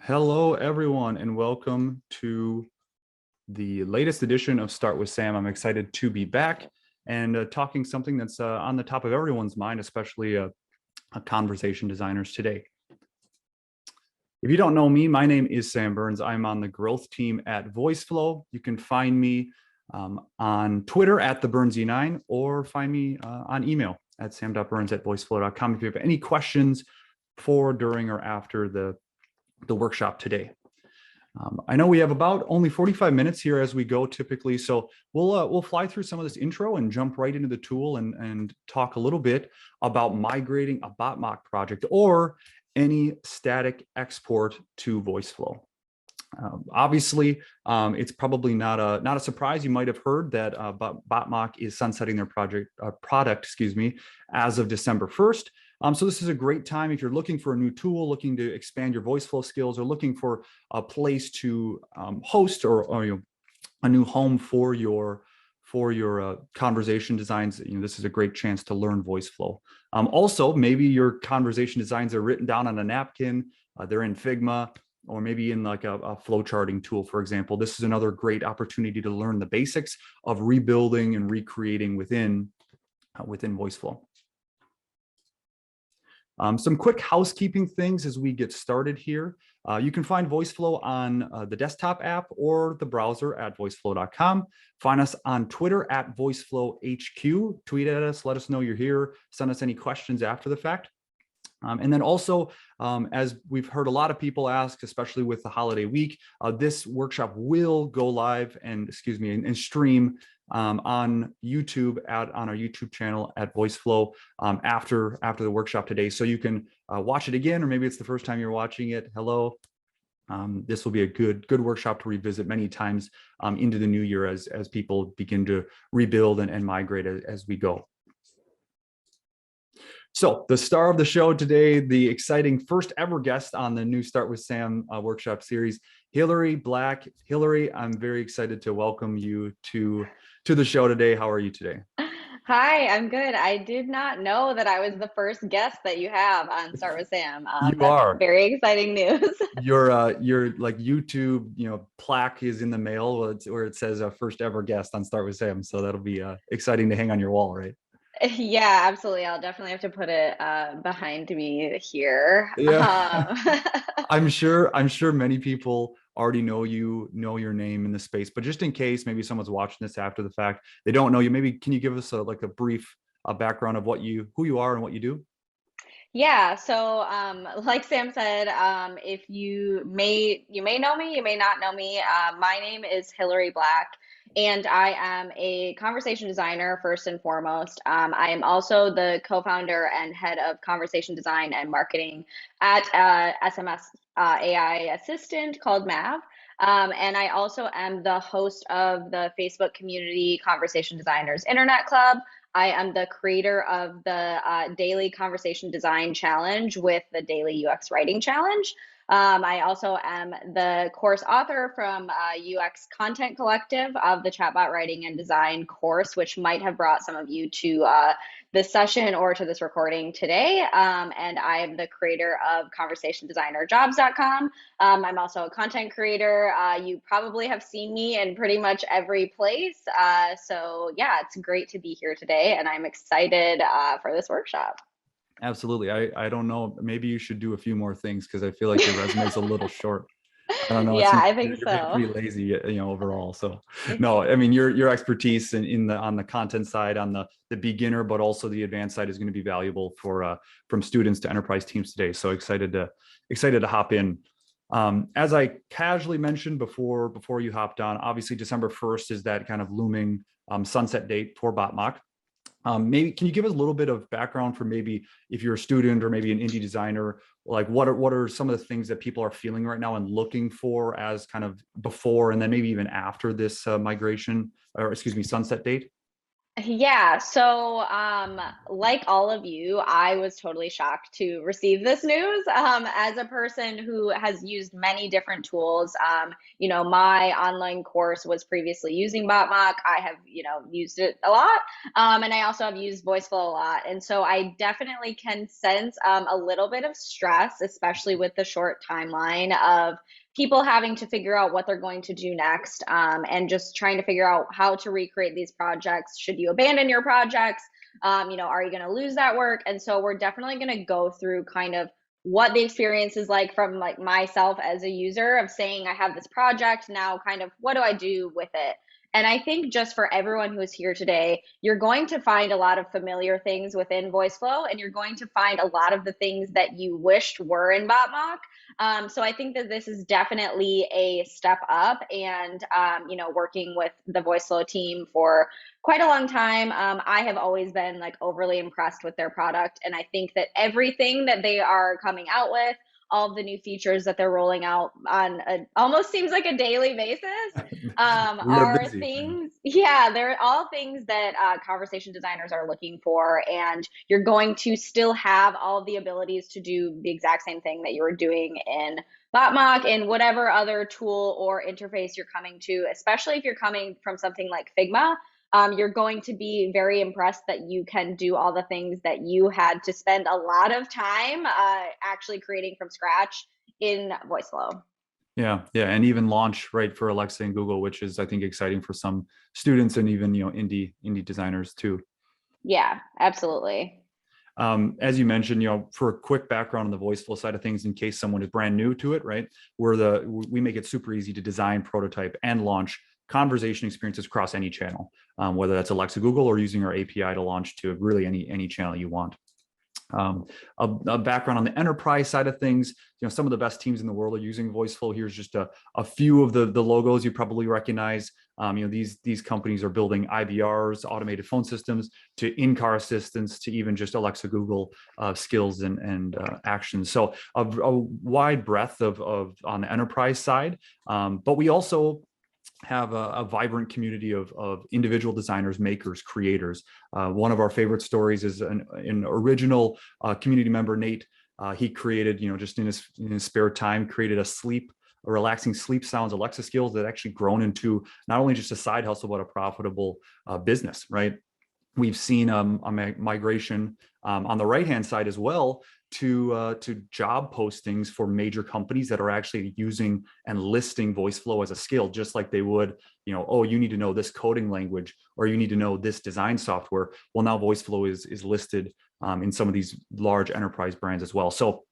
Hello, everyone, and welcome to the latest edition of Start with Sam. I'm excited to be back and talking something that's on the top of everyone's mind, especially conversation designers today. If you don't know me, my name is Sam Burns. I'm on the growth team at Voiceflow. You can find me on Twitter at @theBurnsy9 or find me on email at sam.burns@voiceflow.com if you have any questions for, during, or after the workshop today. I know we have about only 45 minutes here as we go typically, so we'll fly through some of this intro and jump right into the tool and talk a little bit about migrating a Botmock project or any static export to Voiceflow. Obviously, it's probably not a surprise. You might have heard that Botmock is sunsetting their product, as of December 1st. So this is a great time if you're looking for a new tool, looking to expand your Voiceflow skills, or looking for a place to host or a new home for your conversation designs. This is a great chance to learn Voiceflow. Also, maybe your conversation designs are written down on a napkin. They're in Figma, or maybe in like a flow charting tool, for example. This is another great opportunity to learn the basics of rebuilding and recreating within Voiceflow. Some quick housekeeping things as we get started here. You can find Voiceflow on the desktop app or the browser at voiceflow.com. Find us on Twitter at VoiceflowHQ. Tweet at us, let us know you're here, send us any questions after the fact. And then also, as we've heard a lot of people ask, especially with the holiday week, this workshop will go live and stream on YouTube on our YouTube channel at Voiceflow after the workshop today. So you can watch it again, or maybe it's the first time you're watching it. Hello. This will be a good workshop to revisit many times into the new year as people begin to rebuild and migrate as we go. So the star of the show today, the exciting first ever guest on the new Start with Sam workshop series, Hillary Black. Hillary, I'm very excited to welcome you to the show today. How are you today? Hi, I'm good. I did not know that I was the first guest that you have on Start with Sam. You That's are. very exciting news. Your like YouTube, plaque is in the mail where it says first ever guest on Start with Sam. So that'll be exciting to hang on your wall, right? Yeah, absolutely. I'll definitely have to put it behind me here. Yeah. I'm sure many people already know your name in the space, but just in case maybe someone's watching this after the fact, they don't know you, maybe can you give us a brief background of who you are and what you do? Yeah, so like Sam said, if you may know me, you may not know me. My name is Hillary Black, and I am a conversation designer first and foremost. I am also the co-founder and head of conversation design and marketing at SMS AI assistant called Mav. And I also am the host of the Facebook community Conversation Designers Internet Club. I am the creator of the Daily Conversation Design Challenge with the Daily UX Writing Challenge. I also am the course author from UX Content Collective of the Chatbot Writing and Design course, which might have brought some of you to this session or to this recording today. And I am the creator of conversationdesignerjobs.com. I'm also a content creator. You probably have seen me in pretty much every place. So yeah, it's great to be here today, and I'm excited for this workshop. Absolutely. I don't know, maybe you should do a few more things because I feel like your resume is a little short. I don't know. It Yeah, seems I like think you're being so. pretty lazy, overall. So no, I mean your expertise on the content side, on the beginner, but also the advanced side is going to be valuable for from students to enterprise teams today. So excited to hop in. As I casually mentioned before you hopped on, obviously December 1st is that kind of looming sunset date for Botmock. Maybe can you give us a little bit of background for maybe if you're a student or maybe an indie designer, like what are some of the things that people are feeling right now and looking for as kind of before and then maybe even after this migration, or sunset date? Yeah, so like all of you, I was totally shocked to receive this news. As a person who has used many different tools, my online course was previously using Botmock. I have, used it a lot, and I also have used Voiceflow a lot. And so I definitely can sense a little bit of stress, especially with the short timeline of people having to figure out what they're going to do next, and just trying to figure out how to recreate these projects. Should you abandon your projects? Are you going to lose that work? And so we're definitely going to go through kind of what the experience is like from like myself as a user of saying I have this project now, kind of what do I do with it? And I think just for everyone who is here today, you're going to find a lot of familiar things within Voiceflow, and you're going to find a lot of the things that you wished were in Botmock. So I think that this is definitely a step up, and working with the Voiceflow team for quite a long time, I have always been like overly impressed with their product, and I think that everything that they are coming out with, all of the new features that they're rolling out on almost seems like a daily basis, We are are busy. things, yeah, they're all things that conversation designers are looking for. And you're going to still have all of the abilities to do the exact same thing that you were doing in Botmock and whatever other tool or interface you're coming to, especially if you're coming from something like Figma. You're going to be very impressed that you can do all the things that you had to spend a lot of time actually creating from scratch in Voiceflow. Yeah, yeah, and even launch right for Alexa and Google, which is I think exciting for some students and even indie designers too. Yeah, absolutely. As you mentioned, for a quick background on the Voiceflow side of things, in case someone is brand new to it, right? We make it super easy to design, prototype, and launch conversation experiences across any channel, whether that's Alexa, Google, or using our API to launch to really any channel you want. A background on the enterprise side of things, some of the best teams in the world are using Voiceflow. Here's just a few of the logos you probably recognize. These companies are building IVRs, automated phone systems, to in-car assistants, to even just Alexa, Google skills and actions. So a wide breadth of on the enterprise side, but we also have a vibrant community of individual designers, makers, creators. One of our favorite stories is an original community member, Nate. He created, just in his spare time, created a relaxing sleep sounds Alexa skills that actually grown into not only just a side hustle, but a profitable business, right? We've seen a migration on the right-hand side as well to job postings for major companies that are actually using and listing Voiceflow as a skill, just like they would, oh, you need to know this coding language, or you need to know this design software. Well, now Voiceflow is listed in some of these large enterprise brands as well. So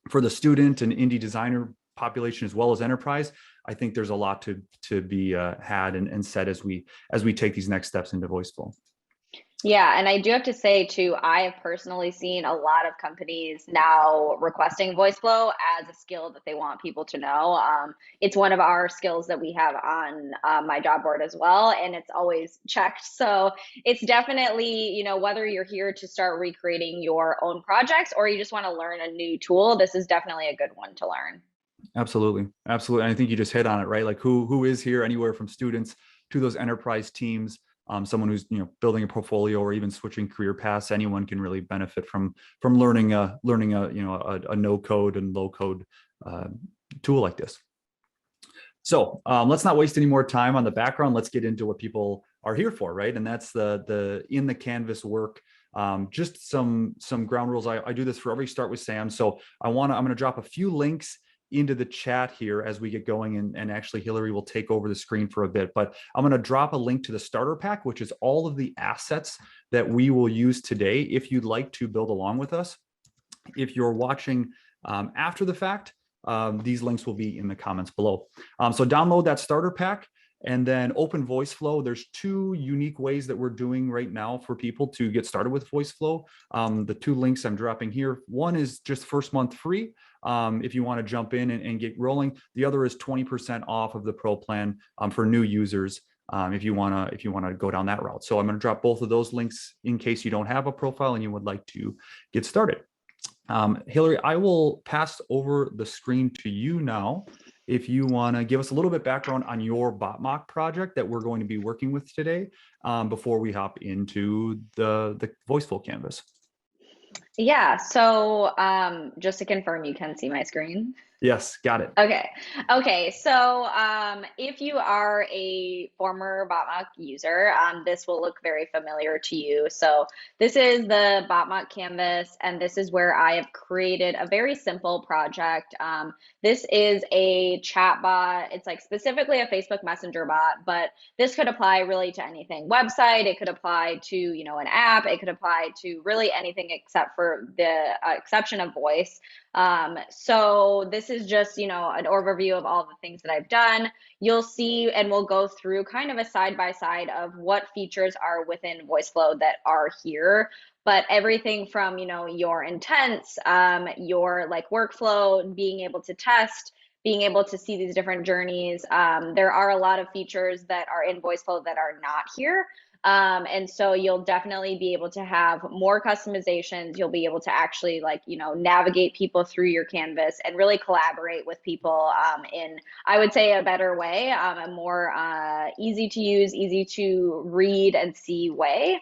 for the student and indie designer population as well as enterprise, I think there's a lot to be had and said as we take these next steps into Voiceflow. Yeah, and I do have to say too, I have personally seen a lot of companies now requesting voice flow as a skill that they want people to know. It's one of our skills that we have on my job board as well, and it's always checked. So it's definitely, whether you're here to start recreating your own projects or you just want to learn a new tool, this is definitely a good one to learn. Absolutely, absolutely. And I think you just hit on it, right? Like who is here, anywhere from students to those enterprise teams. Someone who's building a portfolio or even switching career paths. Anyone can really benefit from learning a no code and low code tool like this. So let's not waste any more time on the background. Let's get into what people are here for, right? And that's the in the Canvas work. Just some ground rules. I do this for every Start with Sam. So I'm going to drop a few links into the chat here as we get going, and actually Hillary will take over the screen for a bit, but I'm going to drop a link to the starter pack, which is all of the assets that we will use today if you'd like to build along with us. If you're watching after the fact, these links will be in the comments below. So download that starter pack and then open Voiceflow. There's two unique ways that we're doing right now for people to get started with Voiceflow. The two links I'm dropping here, one is just first month free. If you want to jump in and get rolling. The other is 20% off of the pro plan for new users. If you want to go down that route. So I'm going to drop both of those links in case you don't have a profile and you would like to get started. Hillary, I will pass over the screen to you now, if you want to give us a little bit background on your Botmock project that we're going to be working with today, before we hop into the Voiceflow canvas. Yeah, so just to confirm, you can see my screen. Yes, got it. Okay. Okay. So if you are a former Botmock user, this will look very familiar to you. So this is the Botmock canvas, and this is where I have created a very simple project. This is a chat bot. It's like specifically a Facebook Messenger bot, but this could apply really to anything. Website, it could apply to, an app, it could apply to really anything except for the exception of voice. So this is just, an overview of all the things that I've done. You'll see, and we'll go through kind of a side by side of what features are within Voiceflow that are here. But everything from, your intents, your like workflow, being able to test, being able to see these different journeys. There are a lot of features that are in Voiceflow that are not here. And so you'll definitely be able to have more customizations. You'll be able to actually navigate people through your canvas and really collaborate with people in, I would say, a better way, a more easy to use, easy to read and see way.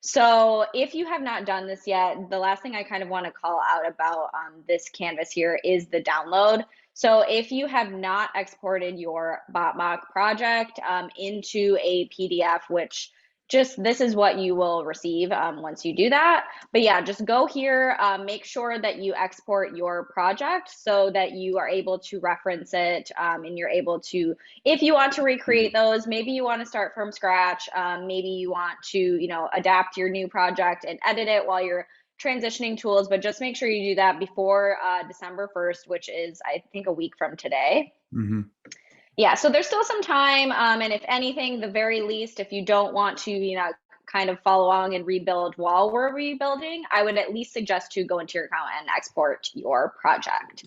So if you have not done this yet, the last thing I kind of want to call out about this canvas here is the download. So if you have not exported your Botmock project into a PDF, which just this is what you will receive once you do that. But yeah, just go here, make sure that you export your project so that you are able to reference it and you're able to, if you want to recreate those, maybe you want to start from scratch, maybe you want to, adapt your new project and edit it while you're transitioning tools, but just make sure you do that before December 1st, which is, I think, a week from today. Mm-hmm. Yeah, so there's still some time. And if anything, the very least, if you don't want to, kind of follow along and rebuild while we're rebuilding, I would at least suggest to go into your account and export your project.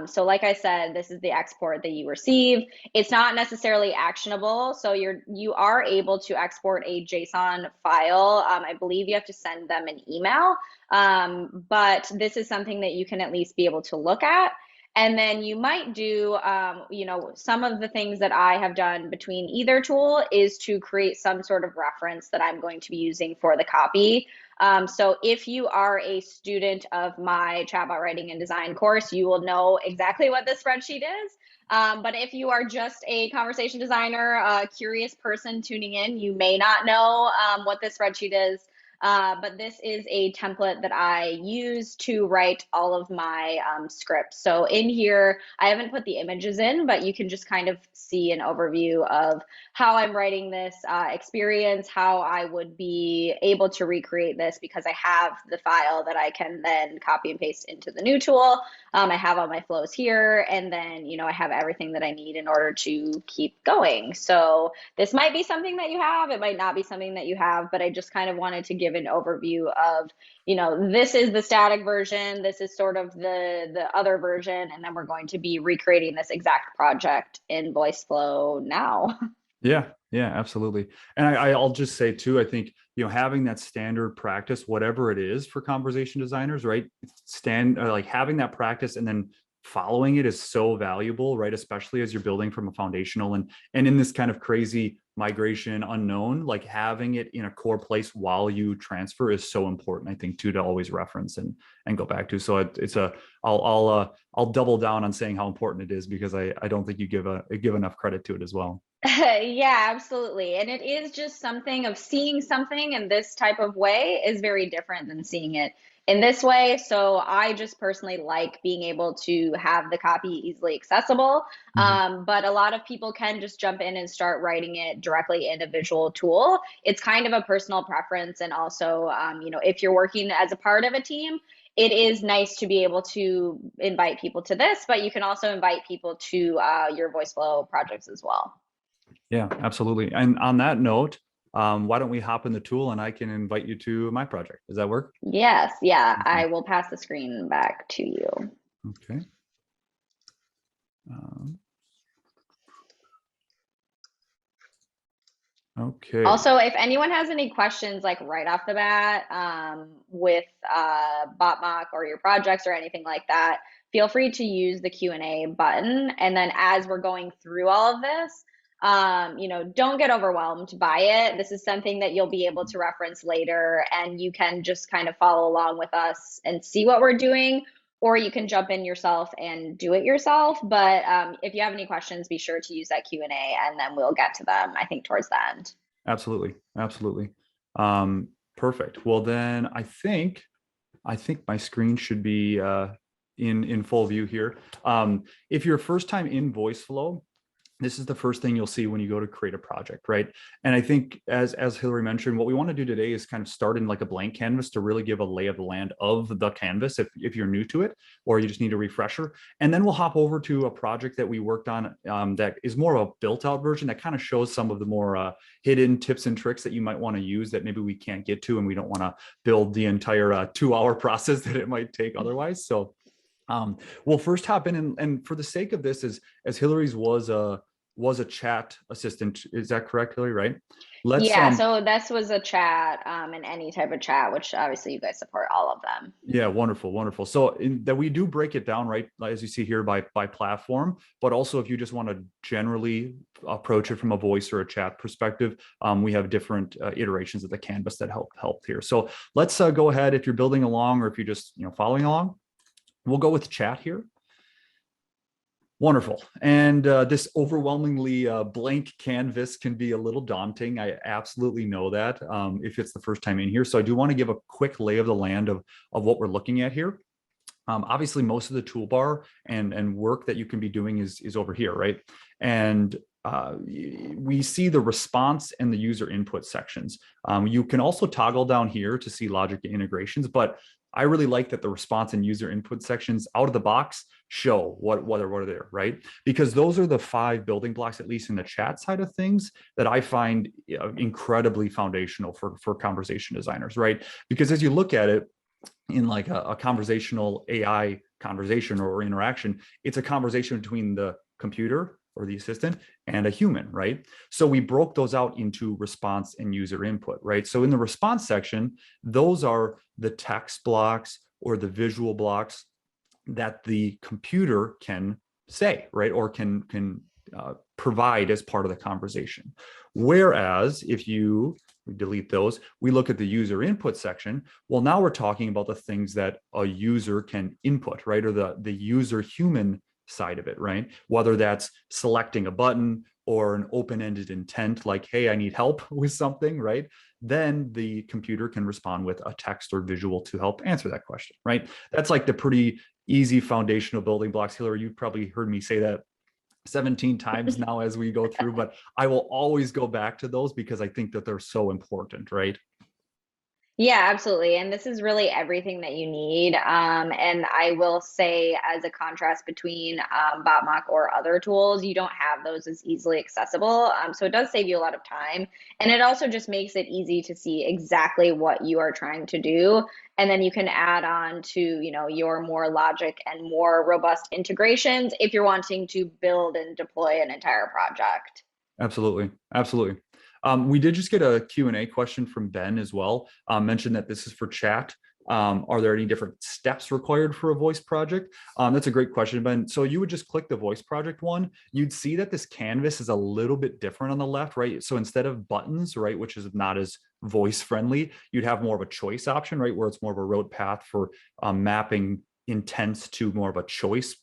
So like I said, this is the export that you receive. It's not necessarily actionable. So you are able to export a JSON file. I believe you have to send them an email. But this is something that you can at least be able to look at. And then you might do, some of the things that I have done between either tool is to create some sort of reference that I'm going to be using for the copy. So if you are a student of my chatbot writing and design course, you will know exactly what this spreadsheet is. But if you are just a conversation designer, a curious person tuning in, you may not know what this spreadsheet is. But this is a template that I use to write all of my scripts. So in here, I haven't put the images in, but you can just kind of see an overview of how I'm writing this experience, how I would be able to recreate this because I have the file that I can then copy and paste into the new tool. I have all my flows here, and then, I have everything that I need in order to keep going. So this might be something that you have, it might not be something that you have, but I just kind of wanted to give an overview of, this is the static version, this is sort of the other version, and then we're going to be recreating this exact project in Voiceflow now. Yeah, absolutely. And I'll just say too, I think, having that standard practice, whatever it is for conversation designers, right? Like having that practice and then following it is so valuable, right? Especially as you're building from a foundational and in this kind of crazy migration unknown, like having it in a core place while you transfer is so important, I think, too, to always reference and go back to. So I'll double down on saying how important it is because I don't think you give enough credit to it as well. Yeah, absolutely. And it is just something of seeing something in this type of way is very different than seeing it in this way. So I just personally like being able to have the copy easily accessible. But a lot of people can just jump in and start writing it directly in a visual tool. It's kind of a personal preference. And also, if you're working as a part of a team, it is nice to be able to invite people to this, but you can also invite people to your Voiceflow projects as well. Yeah, absolutely. And on that note, why don't we hop in the tool and I can invite you to my project? Does that work? Yes, yeah, I will pass the screen back to you. Okay. Okay. Also, if anyone has any questions, like right off the bat, with Botmock or your projects or anything like that, feel free to use the Q&A button. And then as we're going through all of this, don't get overwhelmed by it. This is something that you'll be able to reference later, and you can just kind of follow along with us and see what we're doing, or you can jump in yourself and do it yourself. But if you have any questions, be sure to use that Q&A, and then we'll get to them, I think, towards the end. Absolutely. Absolutely. Perfect. Well, then I think my screen should be in full view here. If you're first time in Voiceflow, this is the first thing you'll see when you go to create a project, right? And I think as Hillary mentioned, what we want to do today is kind of start in like a blank canvas to really give a lay of the land of the canvas if you're new to it, or you just need a refresher. And then we'll hop over to a project that we worked on that is more of a built out version that kind of shows some of the more hidden tips and tricks that you might want to use that maybe we can't get to, and we don't want to build the entire 2-hour process that it might take otherwise. So we'll first hop in, and for the sake of this, as Hillary's was a chat assistant. Is that correct, Hillary? Right? Let's Yeah, so this was a chat, and any type of chat, which obviously you guys support all of them. Yeah, wonderful, wonderful. So that we do break it down, right, as you see here by platform, but also if you just want to generally approach it from a voice or a chat perspective, we have different iterations of the canvas that help here. So let's go ahead if you're building along, or if you're just following along. We'll go with chat here. Wonderful. And this overwhelmingly blank canvas can be a little daunting. I absolutely know that if it's the first time in here. So I do want to give a quick lay of the land of what we're looking at here. Obviously, most of the toolbar and work that you can be doing is over here, right? And we see the response and the user input sections. You can also toggle down here to see logic integrations, but I really like that the response and user input sections out of the box show what are there, right? Because those are the 5 building blocks, at least in the chat side of things, that I find incredibly foundational for conversation designers, right? Because as you look at it, in like a conversational AI conversation or interaction, it's a conversation between the computer or the assistant and a human, right? So we broke those out into response and user input, right? So in the response section, those are the text blocks or the visual blocks that the computer can say, right? Or can provide as part of the conversation. Whereas if we delete those, we look at the user input section. Well, now we're talking about the things that a user can input, right? Or the user human side of it, right? Whether that's selecting a button or an open-ended intent, like, hey, I need help with something, right? Then the computer can respond with a text or visual to help answer that question, right? That's like the pretty easy foundational building blocks. Hillary, you've probably heard me say that 17 times now as we go through, but I will always go back to those because I think that they're so important, right? Yeah, absolutely. And this is really everything that you need. And I will say, as a contrast between Botmock or other tools, you don't have those as easily accessible. So it does save you a lot of time. And it also just makes it easy to see exactly what you are trying to do. And then you can add on to, your more logic and more robust integrations if you're wanting to build and deploy an entire project. Absolutely. Absolutely. We did just get a Q&A question from Ben as well. Mentioned that this is for chat. Are there any different steps required for a voice project? That's a great question, Ben. So you would just click the voice project one. You'd see that this canvas is a little bit different on the left, right? So instead of buttons, right, which is not as voice friendly, you'd have more of a choice option, right, where it's more of a road path for mapping intents to more of a choice,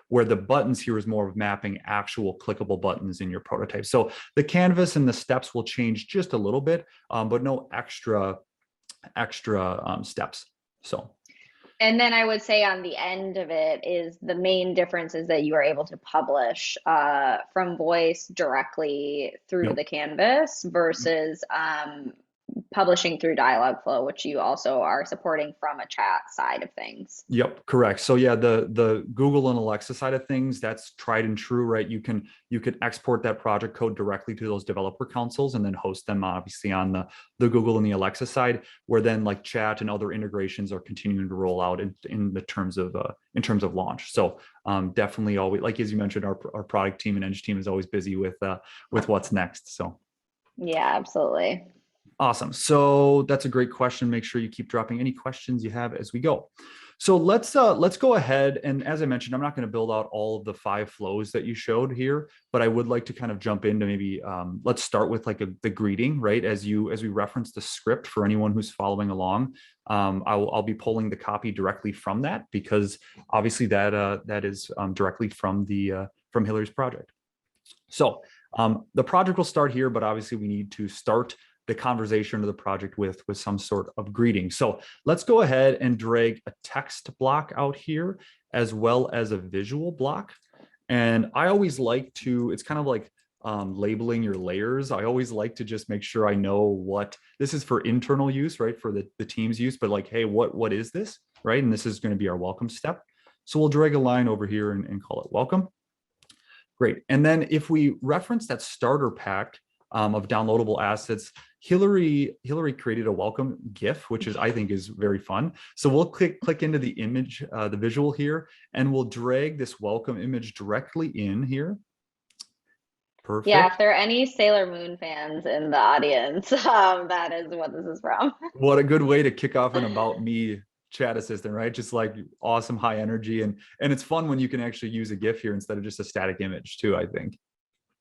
where the buttons here is more of mapping actual clickable buttons in your prototype. So the canvas and the steps will change just a little bit, but no extra steps. So. And then I would say on the end of it is the main difference is that you are able to publish from voice directly through Yep. the canvas versus publishing through Dialogflow, which you also are supporting from a chat side of things. Yep, correct. So yeah, the Google and Alexa side of things, that's tried and true, right? You can export that project code directly to those developer consoles and then host them obviously on the Google and the Alexa side, where then like chat and other integrations are continuing to roll out in terms of launch. So definitely always, like as you mentioned, our product team and eng team is always busy with what's next. So. Yeah, absolutely. Awesome. So that's a great question. Make sure you keep dropping any questions you have as we go. So let's go ahead, and as I mentioned, I'm not going to build out all of the 5 flows that you showed here, but I would like to kind of jump into maybe let's start with like the greeting, right? As we reference the script for anyone who's following along. I'll be pulling the copy directly from that because obviously that is directly from the from Hillary's project. So the project will start here, but obviously we need to start the conversation of the project with some sort of greeting. So let's go ahead and drag a text block out here as well as a visual block. And I always like to, it's kind of like labeling your layers. I always like to just make sure I know what this is for internal use, right? For the team's use, but like, hey, what is this, right? And this is going to be our welcome step. So we'll drag a line over here and call it welcome. Great. And then if we reference that starter pack of downloadable assets, Hillary created a welcome GIF, which is I think is very fun. So we'll click into the image, the visual here, and we'll drag this welcome image directly in here. Yeah, Perfect. if there are any Sailor Moon fans in the audience, that is what this is from. What a good way to kick off an about me chat assistant, right? Just like awesome high energy, and it's fun when you can actually use a GIF here instead of just a static image too, I think.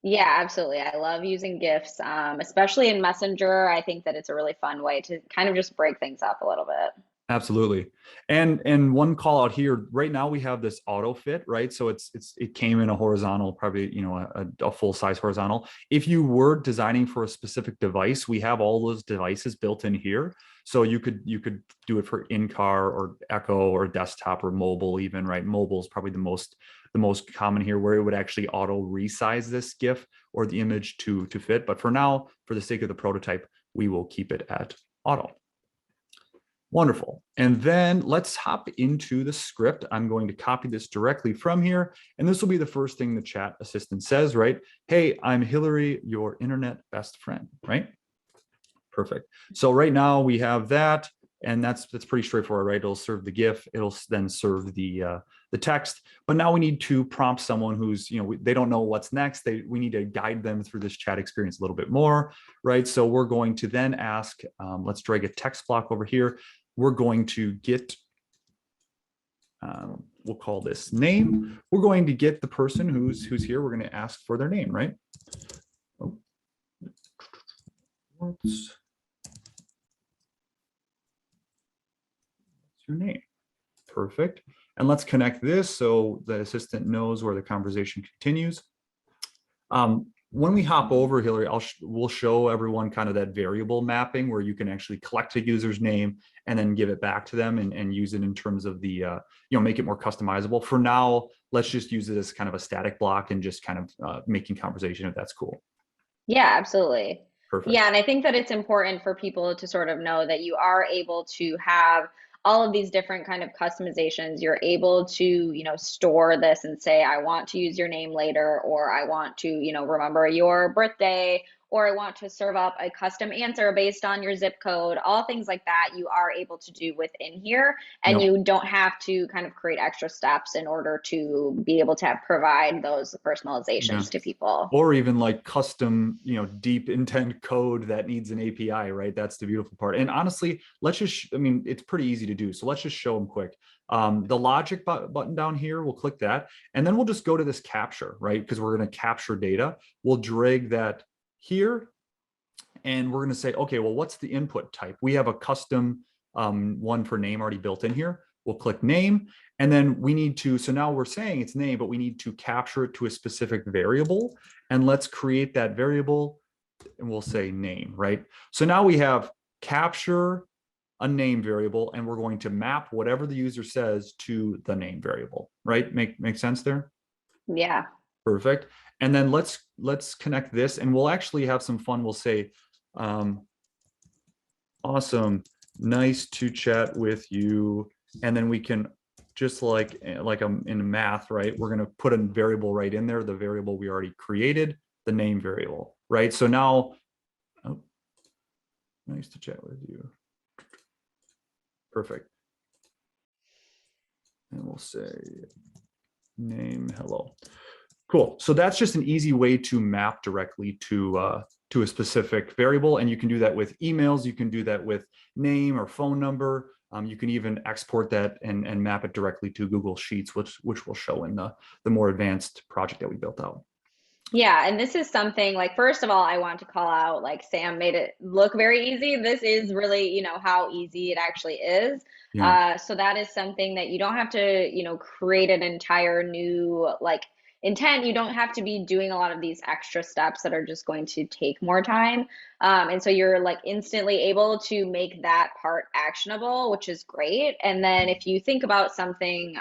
Yeah, absolutely. I love using GIFs, especially in Messenger. I think that it's a really fun way to kind of just break things up a little bit. Absolutely. And one call out here, right now we have this auto fit, right? So it came in a horizontal, probably, you know, a full size horizontal. If you were designing for a specific device, we have all those devices built in here. So you could do it for in-car or Echo or desktop or mobile even, right? Mobile is probably the most common here where it would actually auto resize this GIF or the image to fit. But for now, for the sake of the prototype, we will keep it at auto. Wonderful. And then let's hop into the script. I'm going to copy this directly from here. And this will be the first thing the chat assistant says, right? Hey, I'm Hillary, your internet best friend, right? Perfect. So right now we have that, and that's pretty straightforward, right? It'll serve the GIF. It'll then serve the text. But now we need to prompt someone who's, you know, they don't know what's next. We need to guide them through this chat experience a little bit more, right? So we're going to then ask, let's drag a text block over here. We're going to get, we'll call this name. We're going to get the person who's here. We're going to ask for their name, right? Oh. What's your name? Perfect. And let's connect this so the assistant knows where the conversation continues. When we hop over, Hillary, we'll show everyone kind of that variable mapping where you can actually collect a user's name and then give it back to them and use it in terms of the, you know, make it more customizable. For now, let's just use it as kind of a static block and just kind of making conversation if that's cool. Yeah, absolutely. Perfect. Yeah, and I think that it's important for people to sort of know that you are able to have all of these different kind of customizations. You're able to, store this and say, I want to use your name later, or I want to, remember your birthday, or I want to serve up a custom answer based on your zip code. All things like that you are able to do within here, and Yep. you don't have to kind of create extra steps in order to be able to provide those Yeah. personalizations to people. Or even like custom, you know, deep intent code that needs an API, right? That's the beautiful part. And honestly, let's just, I mean, it's pretty easy to do. So let's just show them quick. The logic button down here, we'll click that. And then we'll just go to this capture, right? Because we're going to capture data. We'll drag that here. And we're going to say, okay, well, what's the input type? We have a custom one for name already built in here. We'll click name. And then we need to, so now we're saying it's name, but we need to capture it to a specific variable. And let's create that variable and we'll say name, right? So now we have capture a name variable and we're going to map whatever the user says to the name variable, right? Make sense there? Yeah. Perfect. And then let's connect this and we'll actually have some fun. We'll say, awesome, nice to chat with you. And then we can just like in math, right? We're going to put a variable right in there, the variable we already created, the name variable, right? So now, oh, nice to chat with you. Perfect. And we'll say name hello. Cool. So that's just an easy way to map directly to to a specific variable. And you can do that with emails. You can do that with name or phone number. You can even export that and map it directly to Google Sheets, which will show in the more advanced project that we built out. Yeah, and this is something like, first of all, I want to call out, like, Sam made it look very easy. This is really, how easy it actually is. Yeah. So that is something that you don't have to, create an entire new like intent. You don't have to be doing a lot of these extra steps that are just going to take more time. And so you're like instantly able to make that part actionable, which is great. And then if you think about something,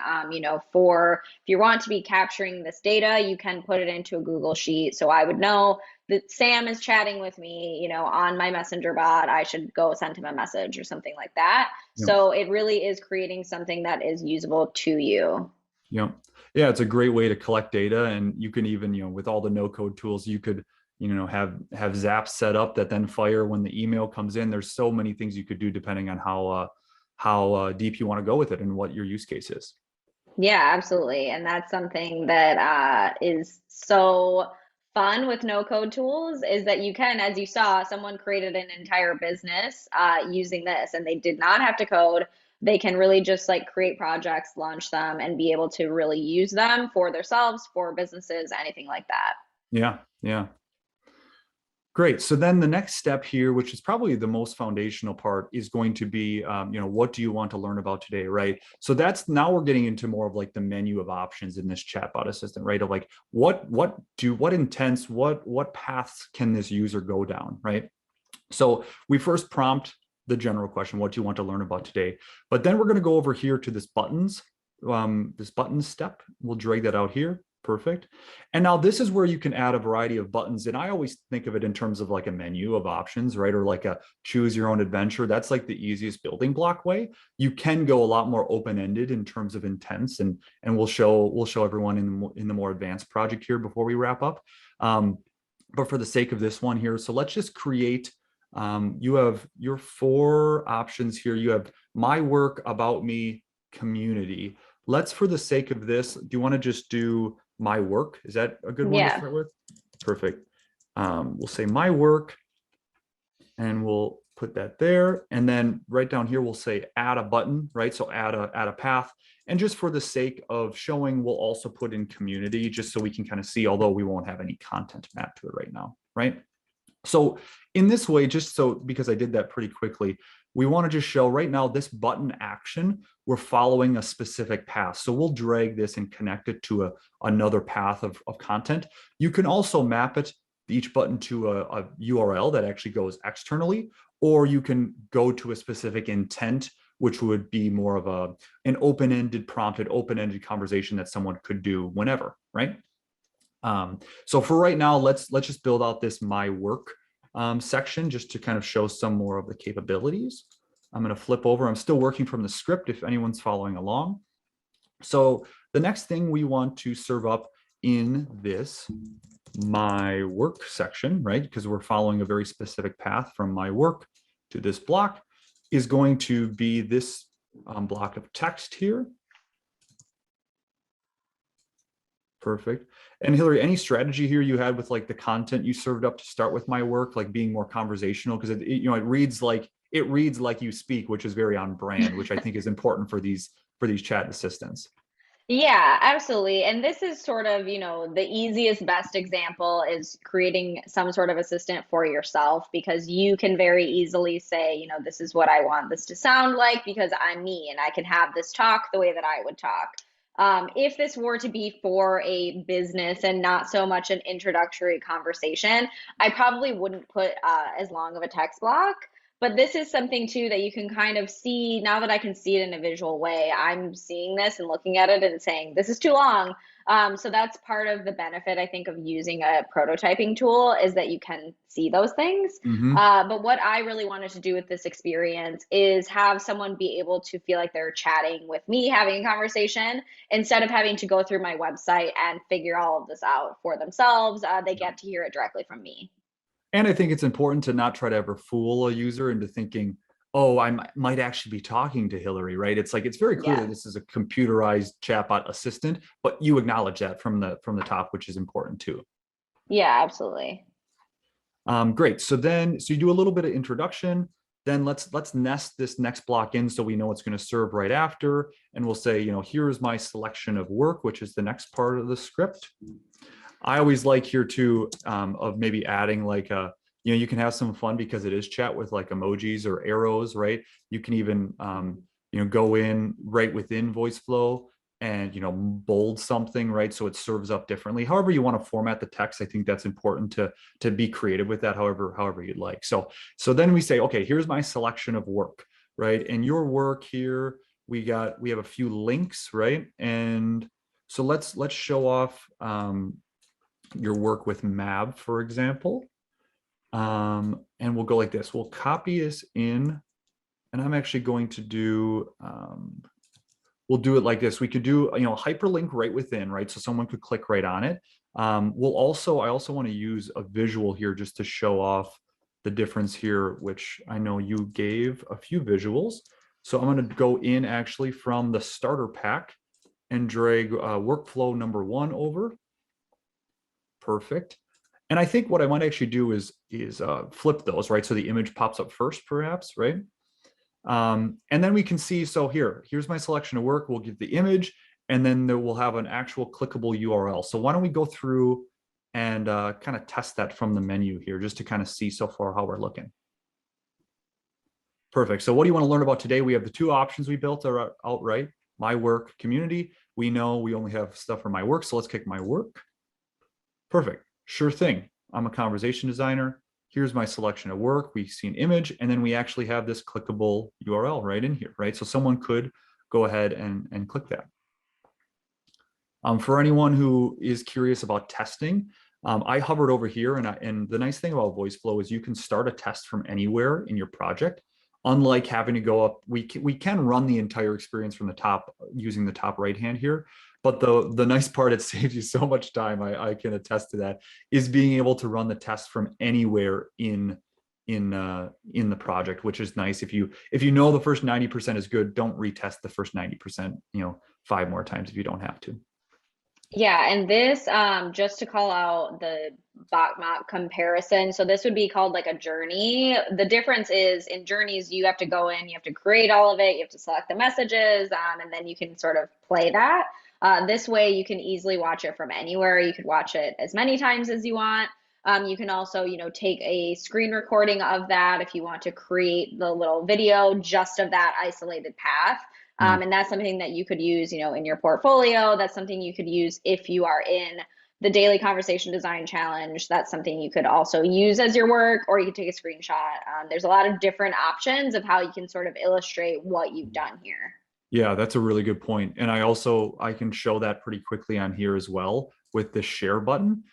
for if you want to be capturing this data, you can put it into a Google Sheet. So I would know that Sam is chatting with me, on my messenger bot. I should go send him a message or something like that. Yeah. So it really is creating something that is usable to you. Yeah. Yeah. It's a great way to collect data. And you can even, with all the no code tools, you could, have zaps set up that then fire when the email comes in. There's so many things you could do depending on how deep you want to go with it and what your use case is. Yeah, absolutely. And that's something that is so fun with no code tools is that you can, as you saw, someone created an entire business using this and they did not have to code. They can really just like create projects, launch them, and be able to really use them for themselves, for businesses, anything like that. Yeah. Yeah. Great. So then the next step here, which is probably the most foundational part, is going to be, what do you want to learn about today, right? So that's now we're getting into more of like the menu of options in this chatbot assistant, right? Of like what intents, what paths can this user go down, right? So we first prompt the general question, what do you want to learn about today? But then we're going to go over here to this buttons step. We'll drag that out here. Perfect. And now this is where you can add a variety of buttons. And I always think of it in terms of like a menu of options, right? Or like a choose your own adventure. That's like the easiest building block way. You can go a lot more open-ended in terms of intents, and we'll show everyone in the more advanced project here before we wrap up. But for the sake of this one here, so let's just create, you have your 4 options here. You have my work, about me, community. Let's, for the sake of this, do you want to just do my work? Is that a good one to Yeah. start with? Perfect. We'll say my work and we'll put that there. And then right down here, we'll say add a button, right? So add a path. And just for the sake of showing, we'll also put in community just so we can kind of see, although we won't have any content mapped to it right now, right? So in this way, just so, because I did that pretty quickly, we want to just show right now this button action, we're following a specific path. So we'll drag this and connect it to another path of content. You can also map it, each button, to a URL that actually goes externally, or you can go to a specific intent, which would be more of an open-ended prompted, open-ended conversation that someone could do whenever, right? So for right now, let's just build out this my work section just to kind of show some more of the capabilities. I'm going to flip over. I'm still working from the script if anyone's following along. So the next thing we want to serve up in this my work section, right, because we're following a very specific path from my work to this block, is going to be this block of text here. Perfect. And Hillary, any strategy here you had with like the content you served up to start with my work, like being more conversational? Because it reads like you speak, which is very on brand, which I think is important for these chat assistants. Yeah, absolutely. And this is sort of, the easiest, best example is creating some sort of assistant for yourself because you can very easily say, this is what I want this to sound like because I'm me and I can have this talk the way that I would talk. If this were to be for a business and not so much an introductory conversation, I probably wouldn't put as long of a text block. But this is something too that you can kind of see now that I can see it in a visual way. I'm seeing this and looking at it and saying, this is too long. So that's part of the benefit, I think, of using a prototyping tool is that you can see those things. Mm-hmm. But what I really wanted to do with this experience is have someone be able to feel like they're chatting with me, having a conversation, instead of having to go through my website and figure all of this out for themselves. They get to hear it directly from me. And I think it's important to not try to ever fool a user into thinking, oh, I might actually be talking to Hillary, right? It's like, it's very clear that this is a computerized chatbot assistant, but you acknowledge that from the top, which is important too. Yeah, absolutely. Great. So you do a little bit of introduction. Then let's nest this next block in so we know it's going to serve right after. And we'll say, here's my selection of work, which is the next part of the script. I always like here too, of maybe adding like you can have some fun because it is chat with like emojis or arrows, right? You can even, go in right within Voiceflow and, bold something, right? So it serves up differently. However you want to format the text, I think that's important to be creative with that, however you'd like. So then we say, okay, here's my selection of work, right? And your work here, we have a few links, right? And so let's show off your work with Mab, for example. And we'll go like this. We'll copy this in, and I'm actually going to do, we'll do it like this. We could do, a hyperlink right within, right? So someone could click right on it. I also want to use a visual here just to show off the difference here, which I know you gave a few visuals. So I'm going to go in actually from the starter pack and drag workflow number 1 over. Perfect. And I think what I might actually do is flip those, right? So the image pops up first, perhaps, right? And then we can see, so here's my selection of work. We'll give the image, and then we'll have an actual clickable URL. So why don't we go through and kind of test that from the menu here, just to kind of see so far how we're looking. Perfect. So what do you want to learn about today? We have the 2 options we built out, right? My work, community. We know we only have stuff for my work, so let's click my work. Perfect. Sure thing. I'm a conversation designer. Here's my selection of work. We see an image, and then we actually have this clickable URL right in here, right? So someone could go ahead and click that. For anyone who is curious about testing, I hovered over here, and the nice thing about Voiceflow is you can start a test from anywhere in your project. Unlike having to go up, we can run the entire experience from the top using the top right hand here. But the nice part, it saves you so much time, I can attest to that, is being able to run the test from anywhere in the project, which is nice. If you know the first 90% is good, don't retest the first 90%, 5 more times if you don't have to. Yeah, and this, just to call out the Botmock comparison, so this would be called like a journey. The difference is in journeys, you have to go in, you have to create all of it, you have to select the messages, and then you can sort of play that. This way, you can easily watch it from anywhere. You could watch it as many times as you want. You can also, take a screen recording of that if you want to create the little video just of that isolated path. And that's something that you could use, in your portfolio. That's something you could use if you are in the Daily Conversation Design Challenge. That's something you could also use as your work, or you could take a screenshot. There's a lot of different options of how you can sort of illustrate what you've done here. Yeah, that's a really good point. And I can show that pretty quickly on here as well with the share button.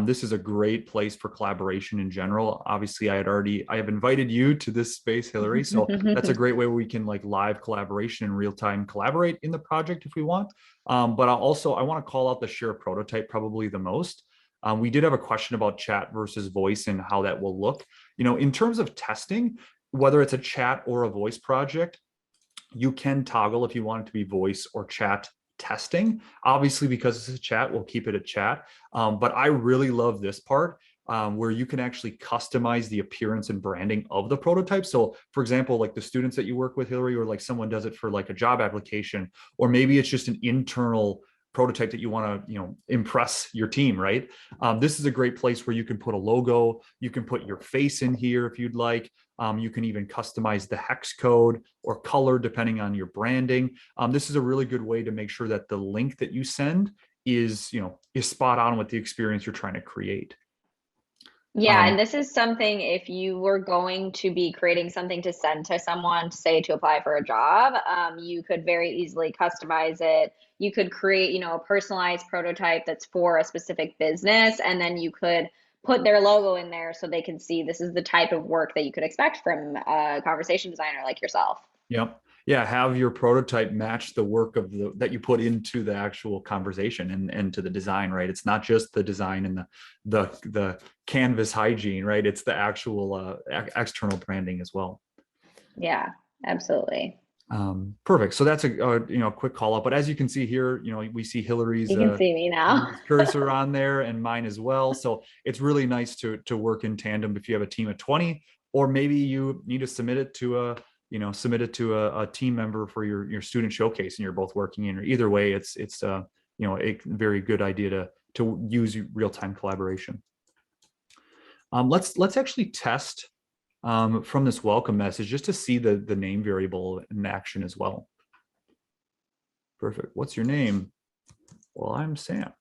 This is a great place for collaboration in general. Obviously, I have invited you to this space, Hillary. So that's a great way where we can like live collaboration in real time collaborate in the project if we want. But I want to call out the share prototype probably the most. We did have a question about chat versus voice and how that will look. In terms of testing, whether it's a chat or a voice project, you can toggle if you want it to be voice or chat testing. Obviously, because it's a chat, we'll keep it a chat. But I really love this part where you can actually customize the appearance and branding of the prototype. So for example, like the students that you work with, Hillary, or like someone does it for like a job application, or maybe it's just an internal prototype that you want to impress your team, right? This is a great place where you can put a logo, you can put your face in here if you'd like. You can even customize the hex code or color depending on your branding. This is a really good way to make sure that the link that you send is spot on with the experience you're trying to create. Yeah, and this is something if you were going to be creating something to send to someone, say to apply for a job, you could very easily customize it. You could create, a personalized prototype that's for a specific business, and then you could put their logo in there so they can see this is the type of work that you could expect from a conversation designer like yourself. Yep. Yeah, have your prototype match the work that you put into the actual conversation and to the design, right? It's not just the design and the canvas hygiene, right? It's the actual external branding as well. Yeah, absolutely. Perfect. So that's a quick call up. But as you can see here, we see You can see me now. Hillary's cursor on there and mine as well. So it's really nice to work in tandem if you have a team of 20, or maybe you need to submit it to a team member for your student showcase, and you're both working in. Or either way, it's a very good idea to use real-time collaboration. Let's actually test from this welcome message just to see the name variable in action as well. Perfect. What's your name? Well, I'm Sam.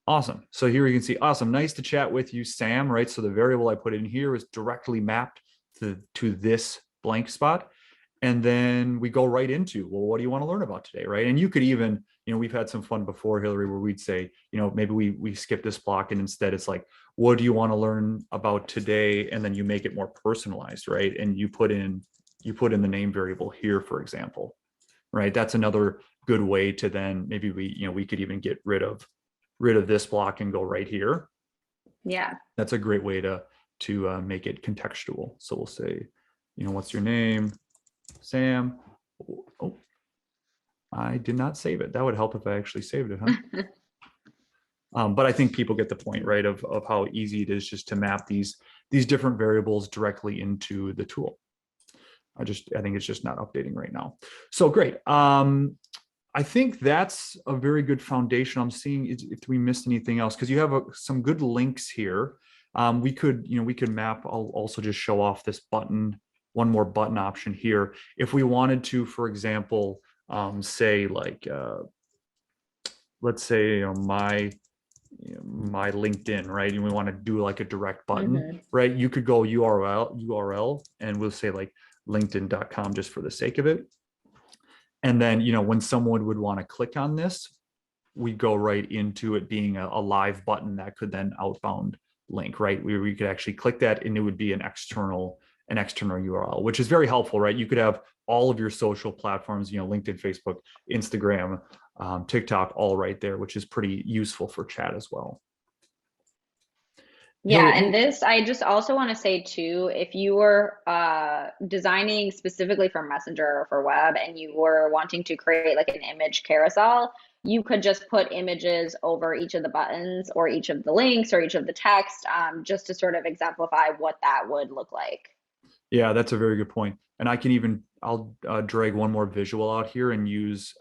Awesome. So here you can see, awesome. Nice to chat with you, Sam, right? So the variable I put in here is directly mapped to this blank spot. And then we go right into, well, what do you want to learn about today, right? And you could even, we've had some fun before, Hillary, where we'd say, maybe we skip this block and instead it's like, what do you want to learn about today? And then you make it more personalized, right? And you put in the name variable here, for example, right? That's another good way to then maybe we could even get rid of this block and go right here. Yeah. That's a great way to make it contextual. So we'll say, what's your name? Sam. Oh, I did not save it. That would help if I actually saved it, huh? But I think people get the point, right, of how easy it is just to map these different variables directly into the tool. I think it's just not updating right now. So great. I think that's a very good foundation. I'm seeing if we missed anything else, because you have some good links here. We could map. I'll also just show off this button, one more button option here. If we wanted to, for example, say like, let's say my LinkedIn, right? And we want to do like a direct button, right? You could go URL, and we'll say like linkedin.com just for the sake of it. And then, when someone would want to click on this, we go right into it being a live button that could then outbound link, right? We could actually click that and it would be an external URL, which is very helpful, right? You could have all of your social platforms, LinkedIn, Facebook, Instagram, TikTok, all right there, which is pretty useful for chat as well. Yeah, and this, I just also want to say too, if you were designing specifically for Messenger or for web and you were wanting to create like an image carousel, you could just put images over each of the buttons or each of the links or each of the text, just to sort of exemplify what that would look like. Yeah, that's a very good point. And I'll drag one more visual out here and use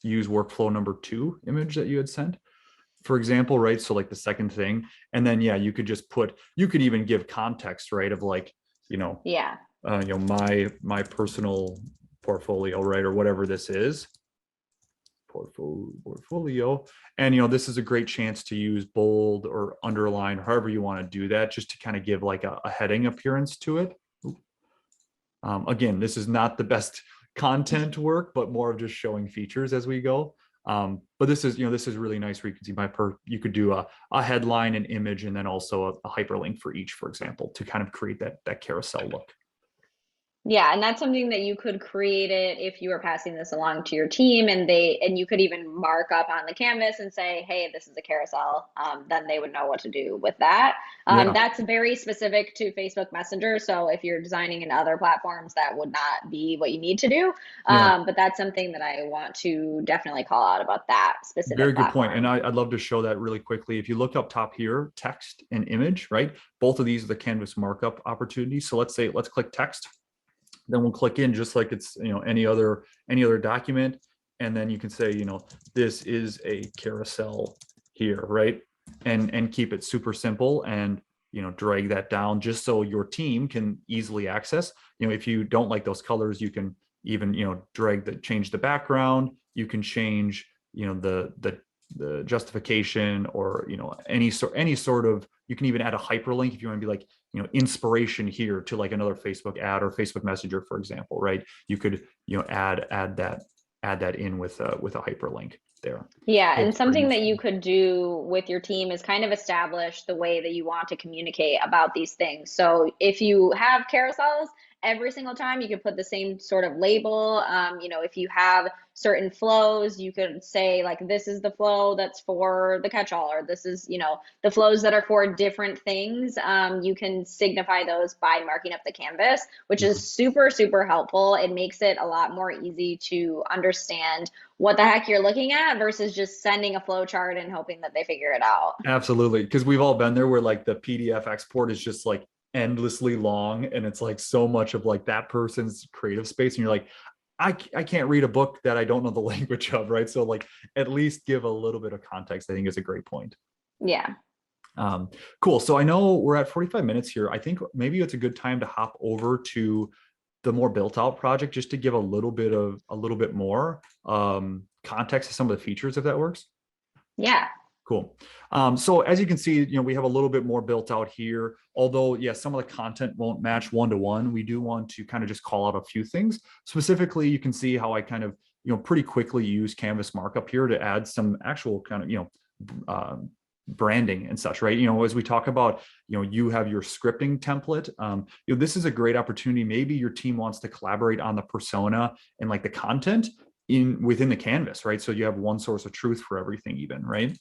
workflow number 2 image that you had sent, for example, right? So like the second thing, and then you could just you could even give context, right? Of like, Yeah. My personal portfolio, right? Or whatever this is, portfolio. And this is a great chance to use bold or underline, however you want to do that, just to kind of give like a heading appearance to it. Again, this is not the best content work, but more of just showing features as we go. But this is really nice where you can see you could do a headline, an image, and then also a hyperlink for each, for example, to kind of create that carousel look. Yeah, and that's something that you could create it if you were passing this along to your team, and you could even mark up on the canvas and say, "Hey, this is a carousel." Then they would know what to do with that. Yeah. That's very specific to Facebook Messenger. So if you're designing in other platforms, that would not be what you need to do. But that's something that I want to definitely call out about that specific Very good platform. point. And I'd love to show that really quickly. If you look up top here, text and image, right? Both of these are the canvas markup opportunities. So let's click text. Then we'll click in just like it's any other document, and then you can say this is a carousel here, right? And keep it super simple and drag that down just so your team can easily access. If you don't like those colors, you can even change the background. You can change the justification, or any sort of, you can even add a hyperlink if you want to be like inspiration here to like another Facebook ad or Facebook Messenger, for example, right? You could add that in with a hyperlink there. Yeah, and something that you could do with your team is kind of establish the way that you want to communicate about these things. So if you have carousels every single time. You could put the same sort of label. If you have certain flows, you could say like, this is the flow that's for the catch-all, or this is, the flows that are for different things. You can signify those by marking up the canvas, which is super, super helpful. It makes it a lot more easy to understand what the heck you're looking at versus just sending a flow chart and hoping that they figure it out. Absolutely. Because we've all been there where like the PDF export is just like endlessly long and it's like so much of like that person's creative space. And you're like, I can't read a book that I don't know the language of, right? So like at least give a little bit of context, I think is a great point. Yeah. Cool. So I know we're at 45 minutes here. I think maybe it's a good time to hop over to the more built out project just to give a little bit more context to some of the features, if that works. Yeah. Cool. So as you can see, we have a little bit more built out here, although yes, some of the content won't match one-to-one. We do want to kind of just call out a few things. Specifically, you can see how I kind of, pretty quickly use Canvas markup here to add some actual kind of, branding and such, right? As we talk about, you have your scripting template. This is a great opportunity. Maybe your team wants to collaborate on the persona and like the content within the canvas, right? So you have one source of truth for everything even, right?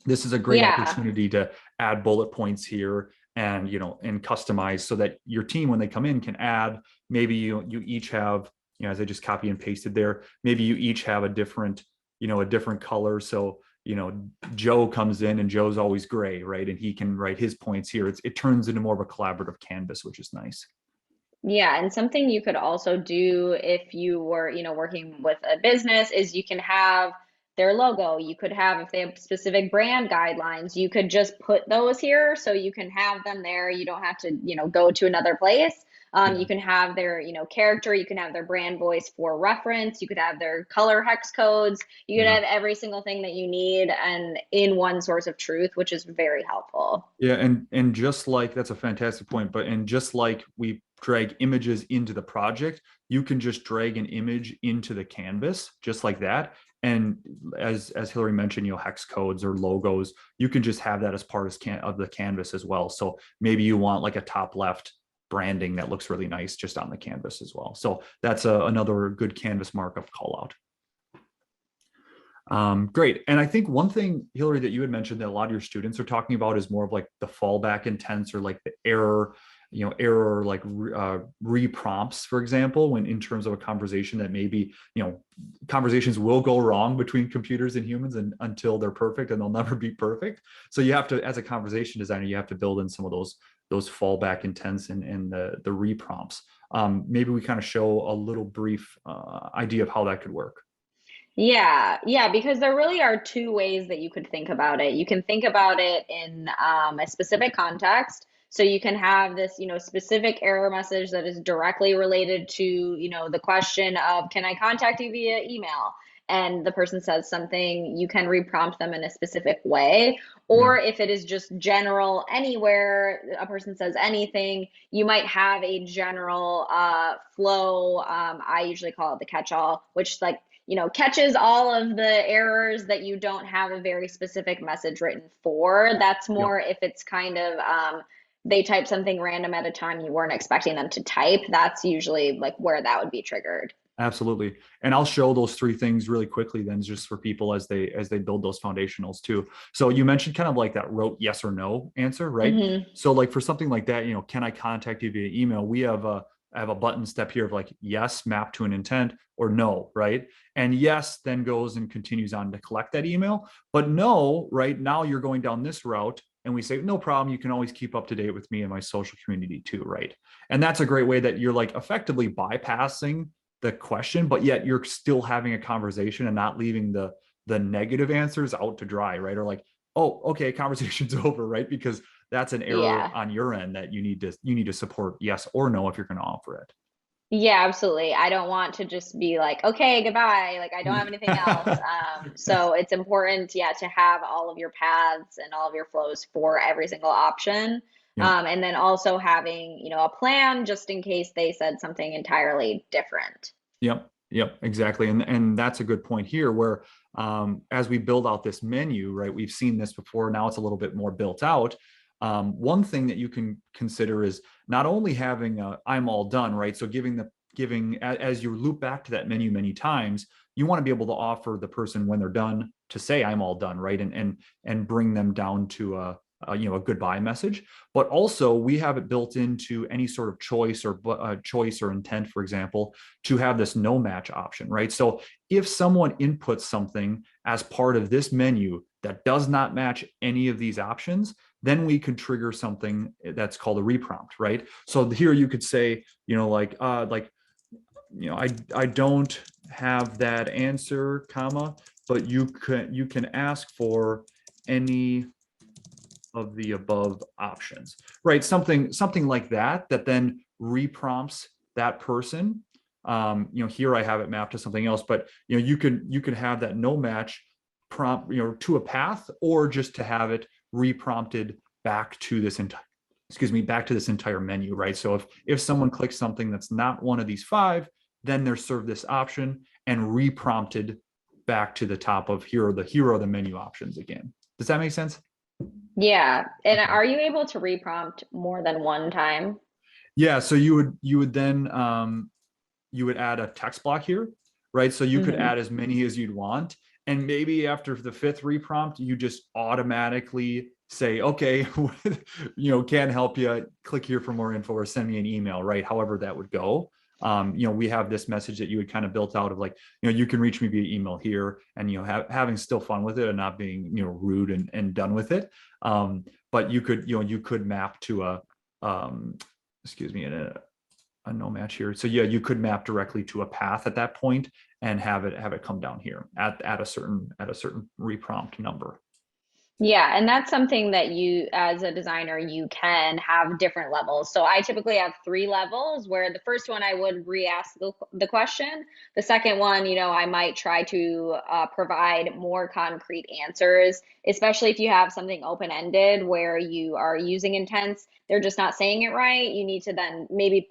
This is a great opportunity to add bullet points here and, and customize so that your team, when they come in, can add, maybe you each have, as I just copy and pasted there, maybe you each have a different color. So, Joe comes in and Joe's always gray, right? And he can write his points here. It turns into more of a collaborative canvas, which is nice. Yeah, and something you could also do if you were, working with a business is you can have their logo. You could have, if they have specific brand guidelines, you could just put those here so you can have them there. You don't have to, go to another place. You can have their, character, you can have their brand voice for reference, you could have their color hex codes, you could have every single thing that you need and in one source of truth, which is very helpful. Yeah, and just like that's a fantastic point, and just like we drag images into the project, you can just drag an image into the canvas just like that. And as Hillary mentioned, hex codes or logos, you can just have that as part of the canvas as well. So maybe you want like a top left branding that looks really nice just on the canvas as well. So that's another good canvas markup call out. Great. And I think one thing, Hillary, that you had mentioned that a lot of your students are talking about is more of like the fallback intents or like the error like re-prompts, for example, when in terms of a conversation that maybe, conversations will go wrong between computers and humans until they're perfect, and they'll never be perfect. So you have to, as a conversation designer, you have to build in some of those fallback intents and the re-prompts. Maybe we kind of show a little brief idea of how that could work. Yeah, because there really are two ways that you could think about it. You can think about it in a specific context. So you can have this, specific error message that is directly related to, the question of, can I contact you via email? And the person says something, you can reprompt them in a specific way. Or if it is just general anywhere, a person says anything, you might have a general flow. I usually call it the catch-all, which like, catches all of the errors that you don't have a very specific message written for. That's more if it's kind of they type something random at a time you weren't expecting them to type. That's usually like where that would be triggered. Absolutely. And I'll show those three things really quickly then, just for people as they build those foundationals too. So you mentioned kind of like that rote yes or no answer, right? Mm-hmm. So like for something like that, can I contact you via email? I have a button step here of like yes, map to an intent, or no, right? And yes then goes and continues on to collect that email. But no, right now you're going down this route, and we say, no problem, you can always keep up to date with me and my social community too, right? And that's a great way that you're like effectively bypassing the question, but yet you're still having a conversation and not leaving the negative answers out to dry, right? Or like, oh, okay, conversation's over, right? Because that's an error on your end that you need to support yes or no if you're going to offer it. Yeah, absolutely. I don't want to just be like, okay, goodbye. Like I don't have anything else. So it's important, to have all of your paths and all of your flows for every single option. Yeah. And then also having, a plan just in case they said something entirely different. Yep, exactly. And that's a good point here where as we build out this menu, right, we've seen this before, now it's a little bit more built out. One thing that you can consider is not only having a I'm all done, right? So giving as you loop back to that menu many times, you want to be able to offer the person when they're done to say I'm all done, right? And bring them down to a goodbye message. But also we have it built into any sort of choice or intent, for example, to have this no match option, right? So if someone inputs something as part of this menu that does not match any of these options, then we could trigger something that's called a reprompt, right? So here you could say, I don't have that answer, comma, but you can ask for any of the above options, right? Something like that then reprompts that person. Here I have it mapped to something else, but you could have that no match prompt, to a path, or just to have it reprompted back to this entire menu, right? So if someone clicks something that's not one of these five, then they're served this option and reprompted back to the top of here are the menu options again. Does that make sense? Yeah. And Okay. are you able to reprompt more than one time? Yeah, so you would then you would add a text block here, right? So you could Hmm. add as many as you'd want. And maybe after the fifth reprompt, you just automatically say, okay, can't help you. Click here for more info or send me an email, right? However that would go. We have this message that you would kind of built out of like, you can reach me via email here, and, having still fun with it and not being, rude and done with it. But you could map to um, excuse me, a no match here. So yeah, you could map directly to a path at that point and have it come down here at a certain reprompt number. Yeah, and that's something that you, as a designer, you can have different levels. So I typically have three levels where the first one I would re-ask the question. The second one, I might try to provide more concrete answers, especially if you have something open-ended where you are using intents, they're just not saying it right. You need to then maybe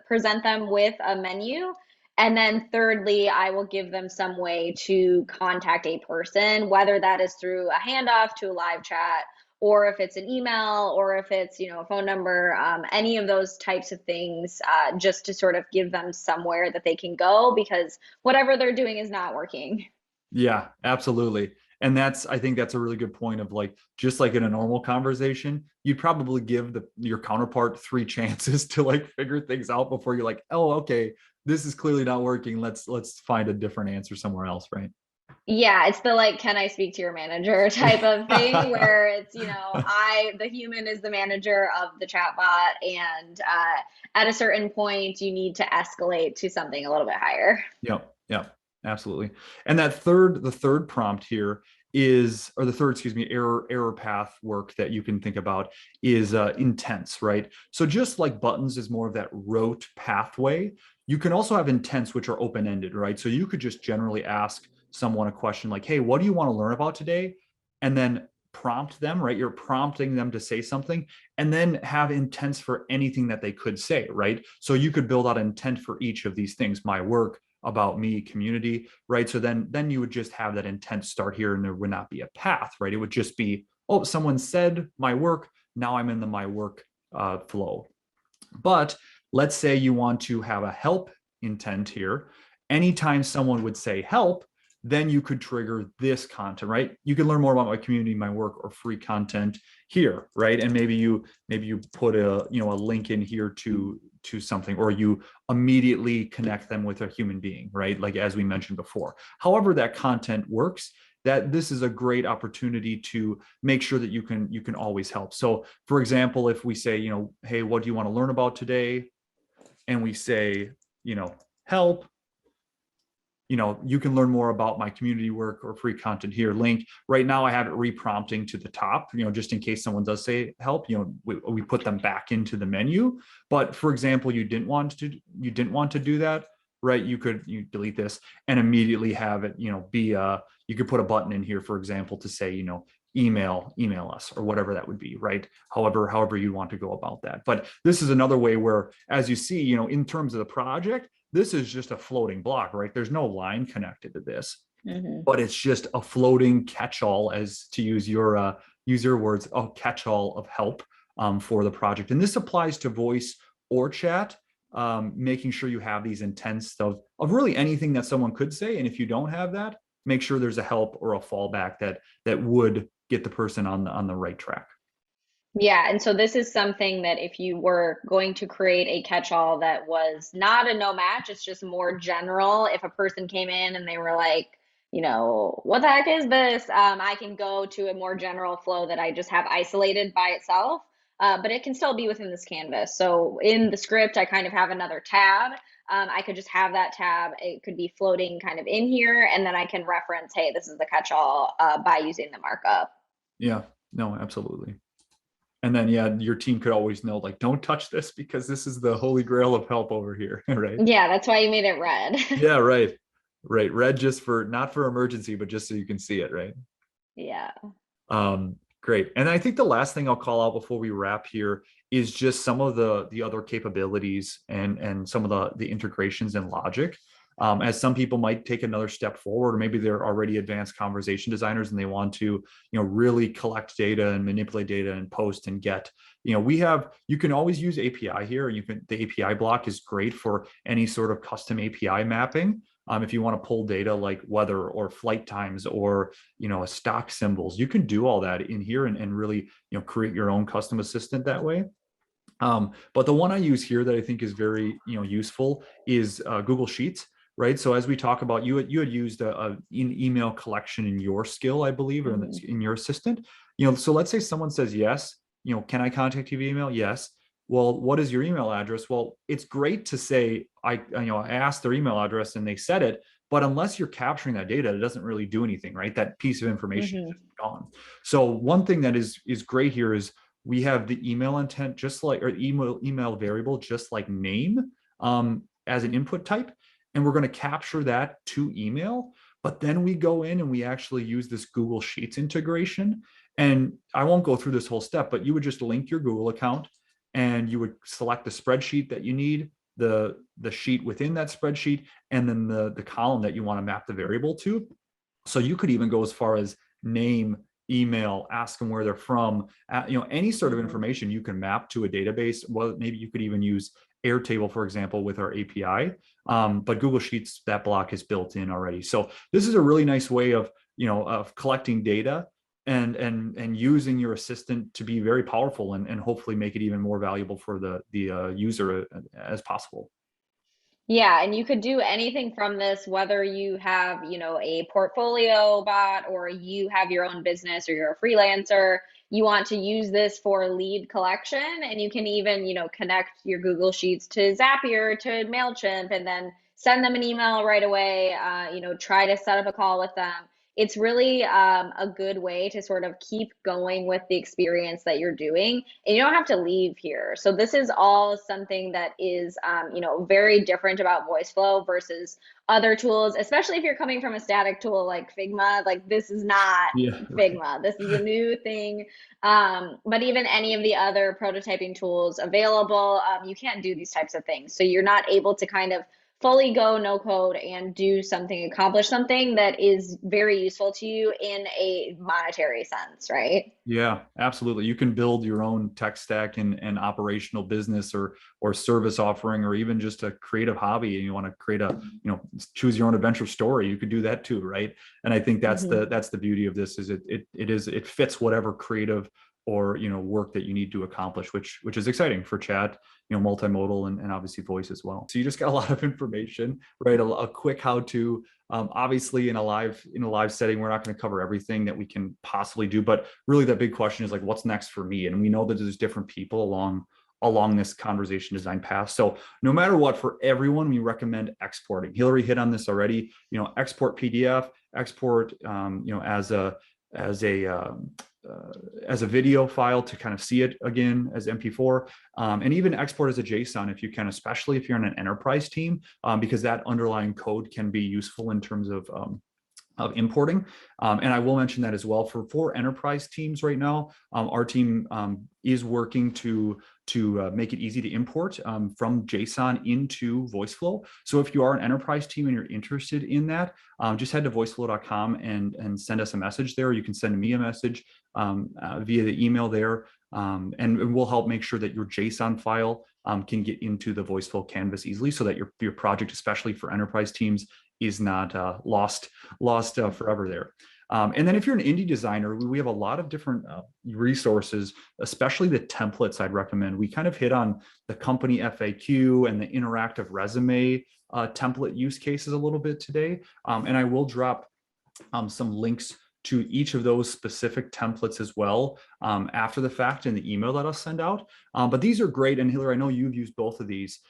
present them with a menu. And then thirdly, I will give them some way to contact a person, whether that is through a handoff to a live chat, or if it's an email, or if it's, a phone number, any of those types of things, just to sort of give them somewhere that they can go because whatever they're doing is not working. Yeah, absolutely. And I think that's a really good point of like, just like in a normal conversation, you'd probably give your counterpart three chances to like figure things out before you're like, oh, okay, this is clearly not working. Let's find a different answer somewhere else, right? Yeah, it's the like, can I speak to your manager type of thing where it's, the human is the manager of the chatbot, and at a certain point, you need to escalate to something a little bit higher. Yep, yep, absolutely. And the third prompt here or the third, excuse me, error path work that you can think about is intents, right? So just like buttons is more of that rote pathway, you can also have intents which are open-ended, right? So you could just generally ask someone a question like, hey, what do you want to learn about today? And then prompt them, right? You're prompting them to say something, and then have intents for anything that they could say, right? So you could build out intent for each of these things: my work, about me, community, right? So then you would just have that intent start here, and there would not be a path, right? It would just be, oh, someone said my work, now I'm in the my work flow. But let's say you want to have a help intent here. Anytime someone would say help, then you could trigger this content, right? You can learn more about my community, my work, or free content here, right? And maybe you put a link in here to something, or you immediately connect them with a human being, right? Like as we mentioned before. However that content works, that this is a great opportunity to make sure that you can always help. So for example, if we say, hey, what do you want to learn about today? And we say, help, you can learn more about my community work or free content here, link. Right now I have it reprompting to the top, just in case someone does say help, we put them back into the menu. But for example, you didn't want to do that, right? You delete this and immediately have it, be you could put a button in here, for example, to say, email us, or whatever that would be, right? However you want to go about that. But this is another way where, as you see, in terms of the project, this is just a floating block, right? There's no line connected to this, Hmm. but it's just a floating catch-all, as to use your words, a catch-all of help, for the project. And this applies to voice or chat, making sure you have these intents of really anything that someone could say. And if you don't have that, make sure there's a help or a fallback that would get the person on the right track. Yeah, and so this is something that if you were going to create a catch-all that was not a no match, it's just more general. If a person came in and they were like, what the heck is this? I can go to a more general flow that I just have isolated by itself, but it can still be within this canvas. So in the script, I kind of have another tab. I could just have that tab. It could be floating kind of in here, and then I can reference, hey, this is the catch-all by using the markup. Yeah, no, absolutely. And then, yeah, your team could always know, like, don't touch this because this is the holy grail of help over here, right? Yeah, that's why you made it red. Yeah, right. Right. Red just for not for emergency, but just so you can see it, right? Yeah. Great. And I think the last thing I'll call out before we wrap here is just some of the other capabilities and some of the integrations and logic. As some people might take another step forward, or maybe they're already advanced conversation designers and they want to, really collect data and manipulate data and post and get, you can always use API here. The API block is great for any sort of custom API mapping. If you want to pull data like weather or flight times or a stock symbols, you can do all that in here and really create your own custom assistant that way. But the one I use here that I think is very useful is Google Sheets. Right. So as we talk about, you had used an email collection in your skill, I believe, or in your assistant. So let's say someone says yes. Can I contact you via email? Yes. Well, what is your email address? Well, it's great to say I asked their email address and they said it, but unless you're capturing that data, it doesn't really do anything, right? That piece of information is gone. So one thing that is great here is we have the email intent, just like, or email variable, just like name, as an input type. And we're going to capture that to email, but then we go in and we actually use this Google Sheets integration. And I won't go through this whole step, but you would just link your Google account and you would select the spreadsheet that you need, the sheet within that spreadsheet, and then the column that you want to map the variable to. So you could even go as far as name, email, ask them where they're from, any sort of information you can map to a database. Well, maybe you could even use Airtable, for example, with our API. But Google Sheets, that block is built in already. So this is a really nice way of collecting data and using your assistant to be very powerful and hopefully make it even more valuable for the user as possible. Yeah, and you could do anything from this, whether you have, a portfolio bot or you have your own business or you're a freelancer. You want to use this for lead collection, and you can even, connect your Google Sheets to Zapier, to MailChimp, and then send them an email right away. Try to set up a call with them. It's really a good way to sort of keep going with the experience that you're doing, and you don't have to leave here. So this is all something that is, very different about Voiceflow versus other tools, especially if you're coming from a static tool like Figma. Like, this is not Yeah, right. Figma. This is a new thing. But even any of the other prototyping tools available, you can't do these types of things. So you're not able to kind of fully go no code and do something, accomplish something that is very useful to you in a monetary sense, right? Yeah, absolutely. You can build your own tech stack and operational business or service offering, or even just a creative hobby. And you want to create choose your own adventure story. You could do that too, right? And I think that's the beauty of this is it fits whatever creative or work that you need to accomplish, which is exciting for chat, multimodal and obviously voice as well. So you just got a lot of information, right? A quick how to. Obviously in a live setting, we're not going to cover everything that we can possibly do, but really the big question is like, what's next for me? And we know that there's different people along this conversation design path. So no matter what, for everyone, we recommend exporting. Hillary hit on this already. Export PDF, export as a video file to kind of see it again as MP4, and even export as a JSON if you can, especially if you're in an enterprise team, because that underlying code can be useful in terms of importing. And I will mention that as well for enterprise teams right now. Our team is working to make it easy to import from JSON into Voiceflow. So if you are an enterprise team and you're interested in that, just head to voiceflow.com and send us a message there. You can send me a message via the email there. And we'll help make sure that your JSON file can get into the Voiceflow canvas easily, so that your project, especially for enterprise teams, is not lost forever there. And then if you're an indie designer, we have a lot of different resources, especially the templates I'd recommend. We kind of hit on the company FAQ and the interactive resume template use cases a little bit today. And I will drop some links to each of those specific templates as well after the fact in the email that I'll send out. But these are great. And Hillary, I know you've used both of these.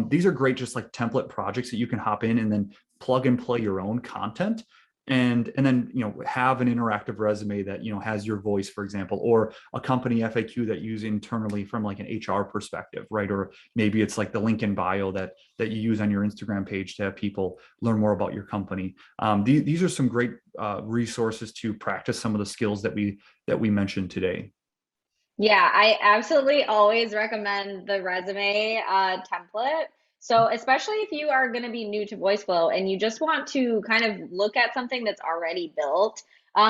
These are great, just like template projects that you can hop in and then plug and play your own content. And then have an interactive resume that has your voice, for example, or a company FAQ that you use internally from like an HR perspective, right? Or maybe it's like the link in bio that you use on your Instagram page to have people learn more about your company. These are some great resources to practice some of the skills that we mentioned today. Yeah, I absolutely always recommend the resume template. So, especially if you are going to be new to VoiceFlow and you just want to kind of look at something that's already built,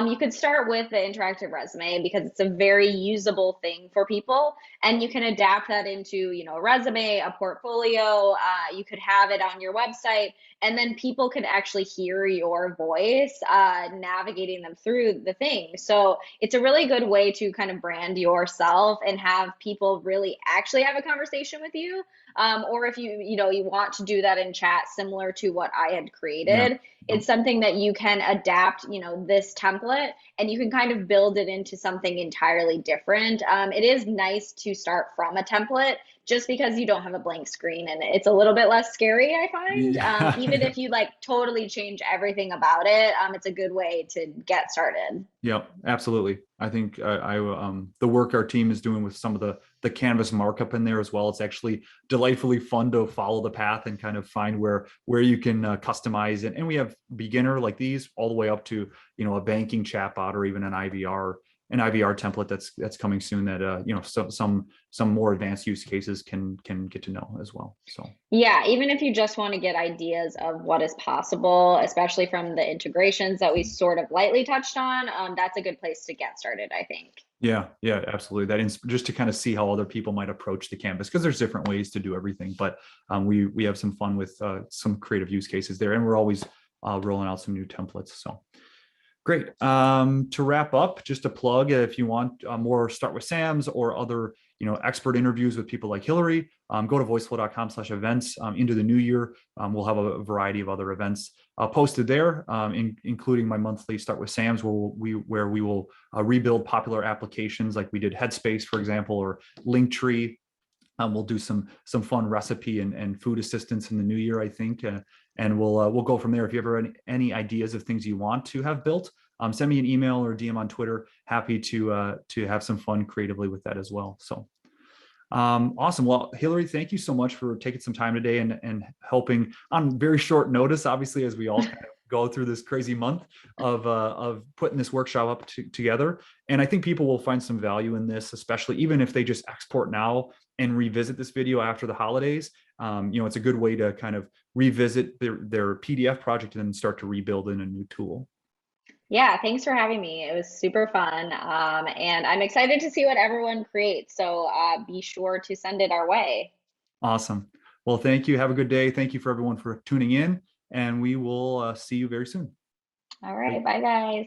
you could start with the interactive resume because it's a very usable thing for people, and you can adapt that into, a resume, a portfolio. You could have it on your website, and then people could actually hear your voice navigating them through the thing. So it's a really good way to kind of brand yourself and have people really actually have a conversation with you. Or if you want to do that in chat, similar to what I had Yeah. created, it's something that you can adapt, this template, and you can kind of build it into something entirely different. It is nice to start from a template just because you don't have a blank screen, and it's a little bit less scary, I find. Even Yeah. if you like totally change everything about it, it's a good way to get started. Yeah, absolutely. I think the work our team is doing with some of the canvas markup in there as well. It's actually delightfully fun to follow the path and kind of find where you can customize it. And we have beginner like these all the way up to a banking chatbot or even an IVR template that's coming soon that some more advanced use cases can get to know as well. So Yeah, even if you just want to get ideas of what is possible, especially from the integrations that we sort of lightly touched on, that's a good place to get started, I think. yeah, absolutely. Just to kind of see how other people might approach the canvas, because there's different ways to do everything. But we have some fun with some creative use cases there, and we're always rolling out some new templates. So great. To wrap up, just a plug, if you want more Start with Sam's or other expert interviews with people like Hillary, go to voiceflow.com/events. Into the new year, we'll have a variety of other events posted there, including my monthly Start with Sam's, where we will rebuild popular applications like we did Headspace, for example, or Linktree. We'll do some fun recipe and food assistance in the new year, I think, and we'll go from there. If you ever any ideas of things you want to have built, send me an email or DM on Twitter. Happy to have some fun creatively with that as well. So awesome. Well, Hillary, thank you so much for taking some time today and helping on very short notice, obviously, as we all kind of go through this crazy month of putting this workshop up together. And I think people will find some value in this, especially even if they just export now and revisit this video after the holidays. It's a good way to kind of revisit their PDF project and then start to rebuild in a new tool. Yeah, thanks for having me. It was super fun. And I'm excited to see what everyone creates. So be sure to send it our way. Awesome. Well, thank you. Have a good day. Thank you for everyone for tuning in, and we will see you very soon. All Bye. right. Bye, guys.